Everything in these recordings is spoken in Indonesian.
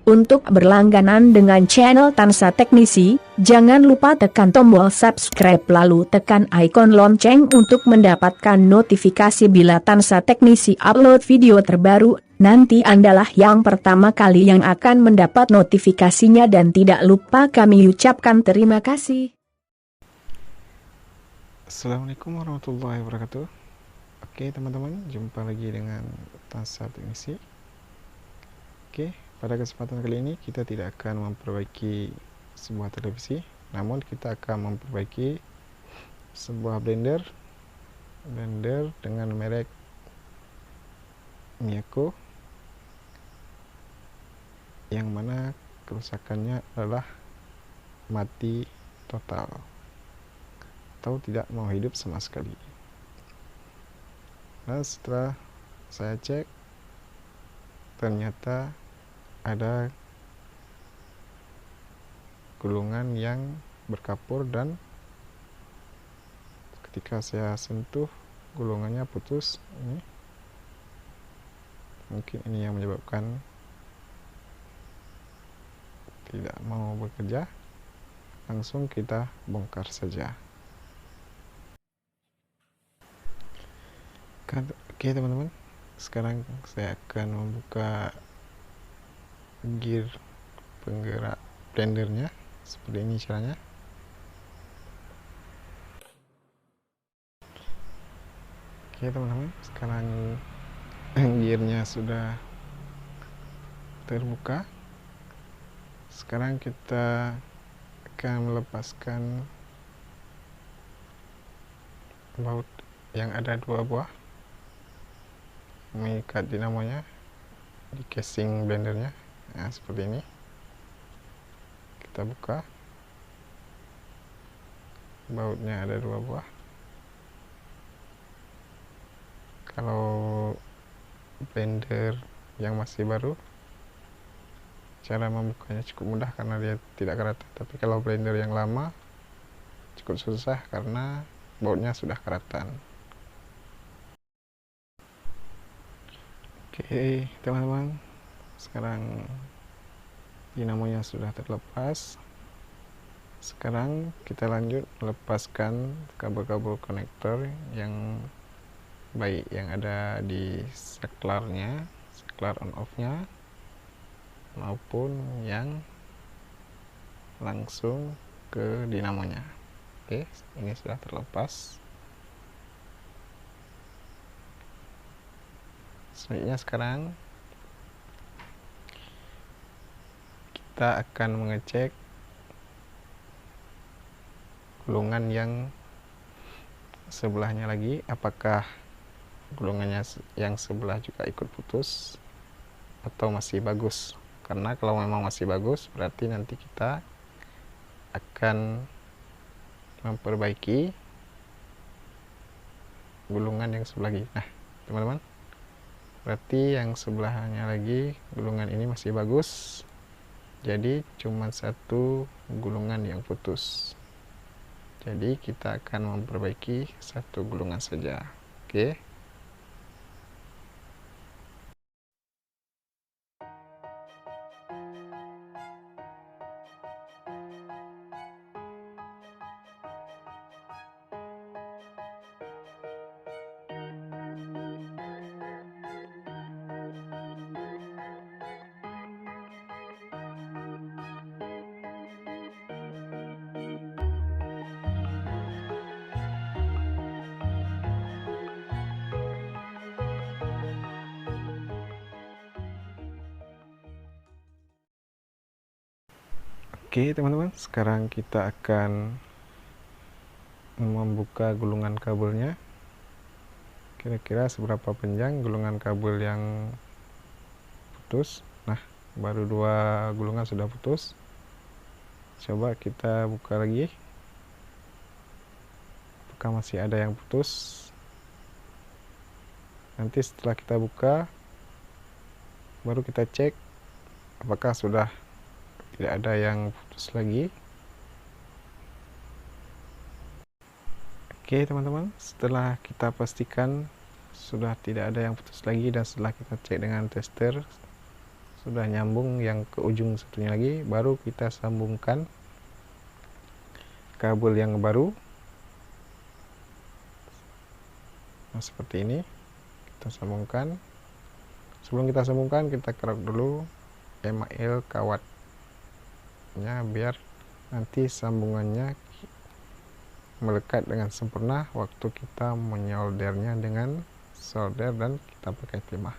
Untuk berlangganan dengan channel Tansa Teknisi, jangan lupa tekan tombol subscribe lalu tekan ikon lonceng untuk mendapatkan notifikasi bila Tansa Teknisi upload video terbaru. Nanti Andalah yang pertama kali yang akan mendapat notifikasinya dan tidak lupa kami ucapkan terima kasih. Assalamualaikum warahmatullahi wabarakatuh. Oke teman-teman, jumpa lagi dengan Tansa Teknisi. Oke, pada kesempatan kali ini kita tidak akan memperbaiki sebuah televisi, namun kita akan memperbaiki sebuah blender dengan merek Miyako, yang mana kerusakannya adalah mati total atau tidak mau hidup sama sekali. Nah, setelah saya cek, ternyata ada gulungan yang berkapur dan ketika saya sentuh gulungannya putus. Ini mungkin ini yang menyebabkan tidak mau bekerja. Langsung kita bongkar saja. Oke teman-teman, sekarang saya akan membuka gear penggerak blendernya. Seperti ini caranya. Oke teman-teman, sekarang gearnya sudah terbuka. Sekarang kita akan melepaskan baut yang ada dua buah, mengikat dinamonya di casing blendernya. Nah, seperti ini. Kita buka, bautnya ada dua buah. Kalau blender yang masih baru, cara membukanya cukup mudah karena dia tidak karatan. Tapi kalau blender yang lama cukup susah karena bautnya sudah karatan. Oke teman-teman, sekarang dinamonya sudah terlepas. Sekarang kita lanjut melepaskan kabel-kabel konektor yang baik yang ada di saklarnya, saklar on off nya, maupun yang langsung ke dinamonya. Oke, ini sudah terlepas. Selanjutnya sekarang kita akan mengecek gulungan yang sebelahnya lagi, apakah gulungannya yang sebelah juga ikut putus atau masih bagus. Karena kalau memang masih bagus, berarti nanti kita akan memperbaiki gulungan yang sebelah lagi. Nah teman-teman, berarti yang sebelahnya lagi gulungan ini masih bagus, jadi cuma satu gulungan yang putus. Jadi kita akan memperbaiki satu gulungan saja. Oke. Oke teman-teman, sekarang kita akan membuka gulungan kabelnya. Kira-kira seberapa panjang gulungan kabel yang putus. Nah, baru dua gulungan sudah putus. Coba kita buka lagi, apakah masih ada yang putus. Nanti setelah kita buka, baru kita cek apakah sudah tidak ada yang putus lagi. Oke teman-teman, setelah kita pastikan sudah tidak ada yang putus lagi dan setelah kita cek dengan tester sudah nyambung yang ke ujung satunya lagi, baru kita sambungkan kabel yang baru. Nah, seperti ini kita sambungkan. Sebelum kita sambungkan, kita kerap dulu email kawatnya biar nanti sambungannya melekat dengan sempurna waktu kita menyoldernya dengan solder dan kita pakai timah.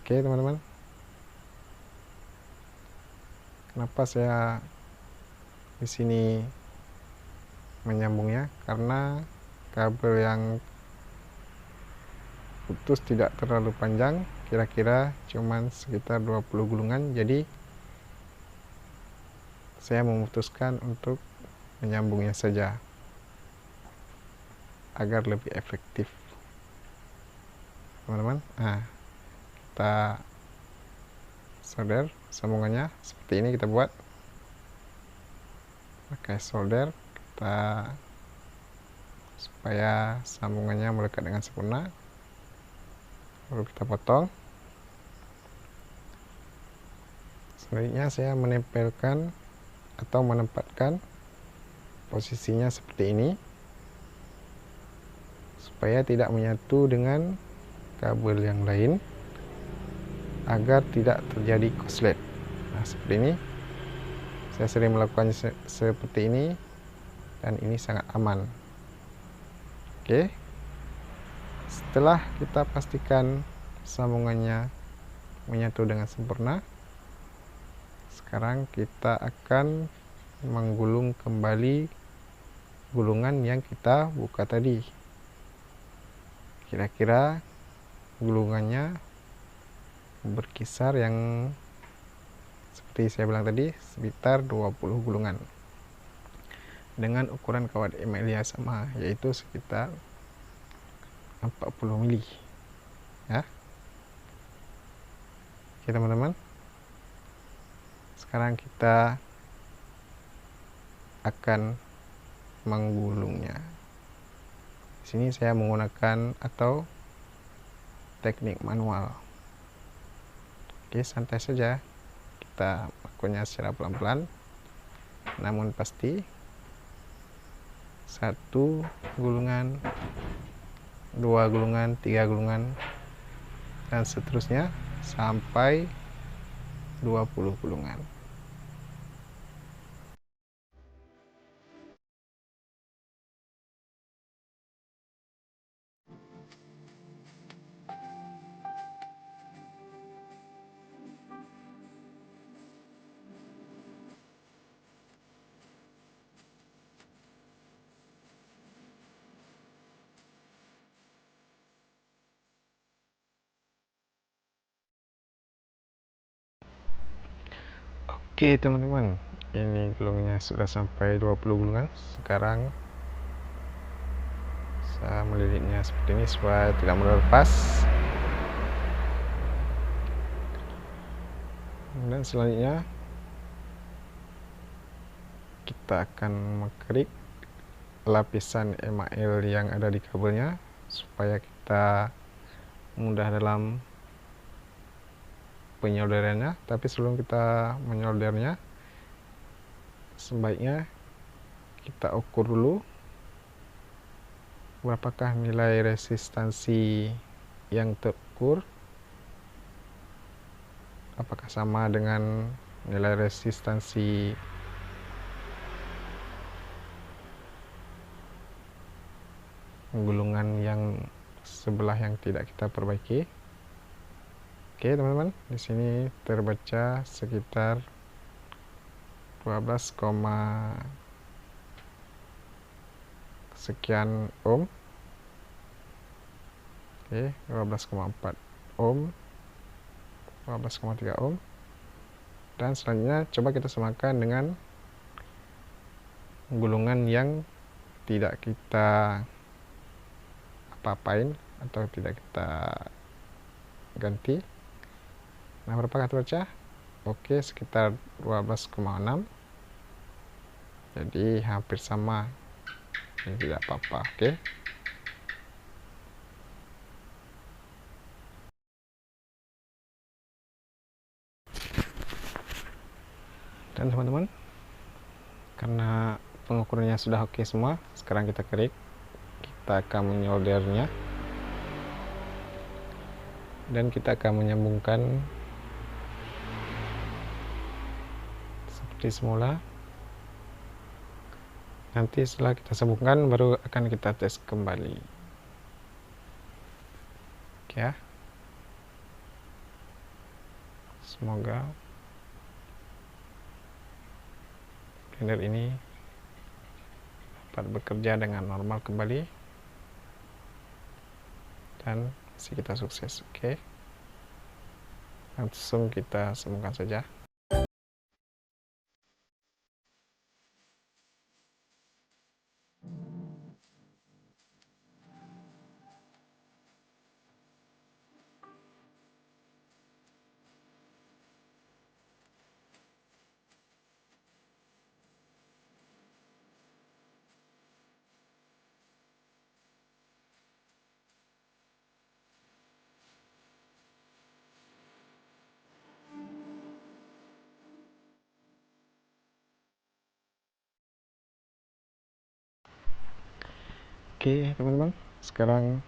Oke teman-teman, kenapa saya di sini menyambungnya? Karena kabel yang putus tidak terlalu panjang, kira-kira cuman sekitar 20 gulungan, jadi saya memutuskan untuk menyambungnya saja agar lebih efektif teman-teman. Nah, kita solder sambungannya seperti ini, kita buat pakai solder kita supaya sambungannya melekat dengan sempurna, baru kita potong. Selanjutnya saya menempelkan atau menempatkan posisinya seperti ini supaya tidak menyatu dengan kabel yang lain agar tidak terjadi korslet. Nah, seperti ini saya sering melakukan seperti ini dan ini sangat aman. Oke, setelah kita pastikan sambungannya menyatu dengan sempurna, sekarang kita akan menggulung kembali gulungan yang kita buka tadi. Kira-kira gulungannya berkisar yang seperti saya bilang tadi, sekitar 20 gulungan dengan ukuran kawat email sama, yaitu sekitar 40 mili ya. Oke teman-teman, sekarang kita akan menggulungnya. Di sini saya menggunakan atau teknik manual. Oke, santai saja, kita lakukannya secara pelan-pelan namun pasti. 1 gulungan, 2 gulungan, 3 gulungan, dan seterusnya sampai 20 gulungan. Oke teman-teman, ini gulungnya sudah sampai 20 gulungan. Sekarang saya melilitnya seperti ini supaya tidak mudah lepas. Dan selanjutnya kita akan mengkerik lapisan email yang ada di kabelnya supaya kita mudah dalam penyolderannya. Tapi sebelum kita menyoldernya, sebaiknya kita ukur dulu berapakah nilai resistansi yang terukur, apakah sama dengan nilai resistansi gulungan yang sebelah yang tidak kita perbaiki. Oke teman-teman, di sini terbaca sekitar 12, sekian ohm. Oke, 12,4 ohm, 12,3 ohm. Dan selanjutnya coba kita samakan dengan gulungan yang tidak kita apa-apain atau tidak kita ganti. Nah, berapakah terbaca? Oke, sekitar 12,6. Jadi hampir sama, ini tidak apa-apa. Oke. Dan teman-teman, karena pengukurannya sudah oke semua, sekarang kita klik, kita akan menyoldernya dan kita akan menyambungkan seperti semula. Nanti setelah kita sambungkan baru akan kita tes kembali. Oke ya, semoga blender ini dapat bekerja dengan normal kembali dan misi kita sukses. Oke, langsung kita sambungkan saja. Oke teman-teman, sekarang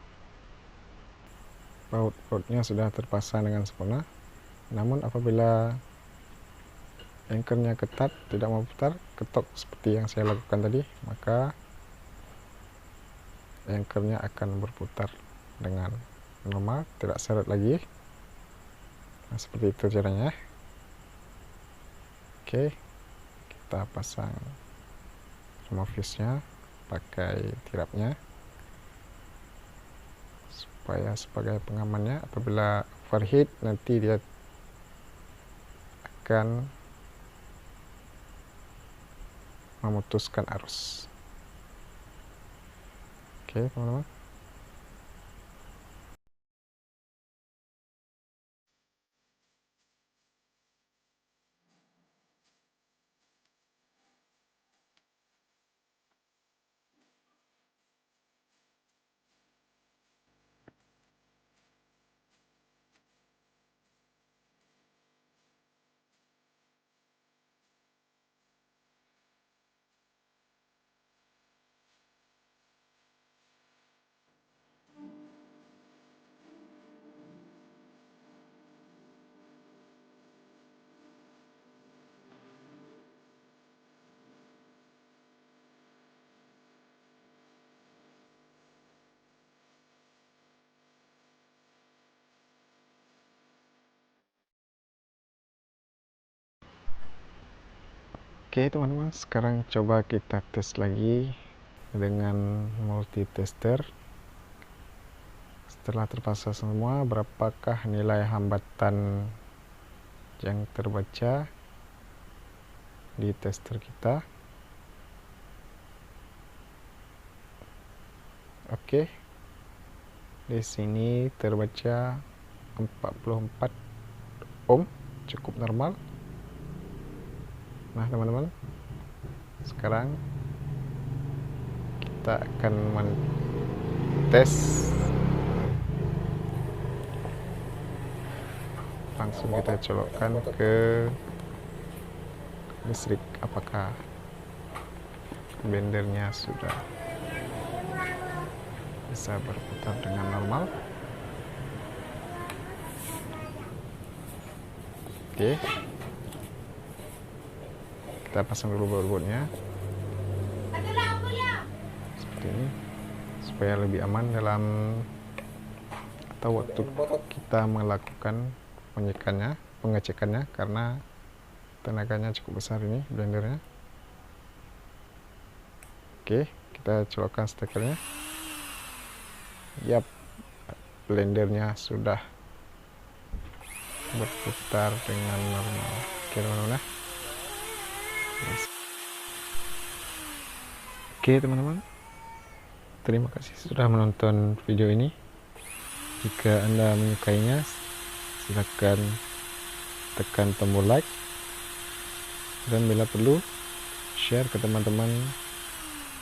baut-bautnya sudah terpasang dengan sempurna. Namun apabila anchornya ketat, tidak mau putar, ketok seperti yang saya lakukan tadi, maka anchornya akan berputar dengan normal, tidak seret lagi. Nah, seperti itu caranya. Oke, kita pasang remote fuse-nya pakai tirapnya supaya sebagai pengamannya, apabila overheat nanti dia akan memutuskan arus. Oke teman-teman, sekarang coba kita tes lagi dengan multitester. Setelah terpasang semua, berapakah nilai hambatan yang terbaca di tester kita? Oke, di sini terbaca 44 ohm, cukup normal. Nah teman-teman, sekarang kita akan tes, langsung kita colokkan ke listrik, apakah blendernya sudah bisa berputar dengan normal. Oke, kita pasang dulu baut-bautnya seperti ini supaya lebih aman dalam atau waktu kita melakukan pengecekannya, karena tenaganya cukup besar ini blendernya. Oke, kita colokkan stekernya. Yap, blendernya sudah berputar dengan normal. Oke teman-teman. Oke teman-teman, terima kasih sudah menonton video ini. Jika Anda menyukainya, silakan tekan tombol like dan bila perlu share ke teman-teman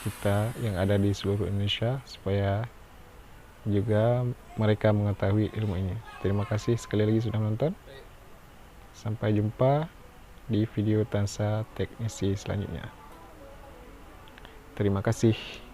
kita yang ada di seluruh Indonesia supaya juga mereka mengetahui ilmu ini. Terima kasih sekali lagi sudah menonton. Sampai jumpa di video Tansa Teknisi selanjutnya. Terima kasih.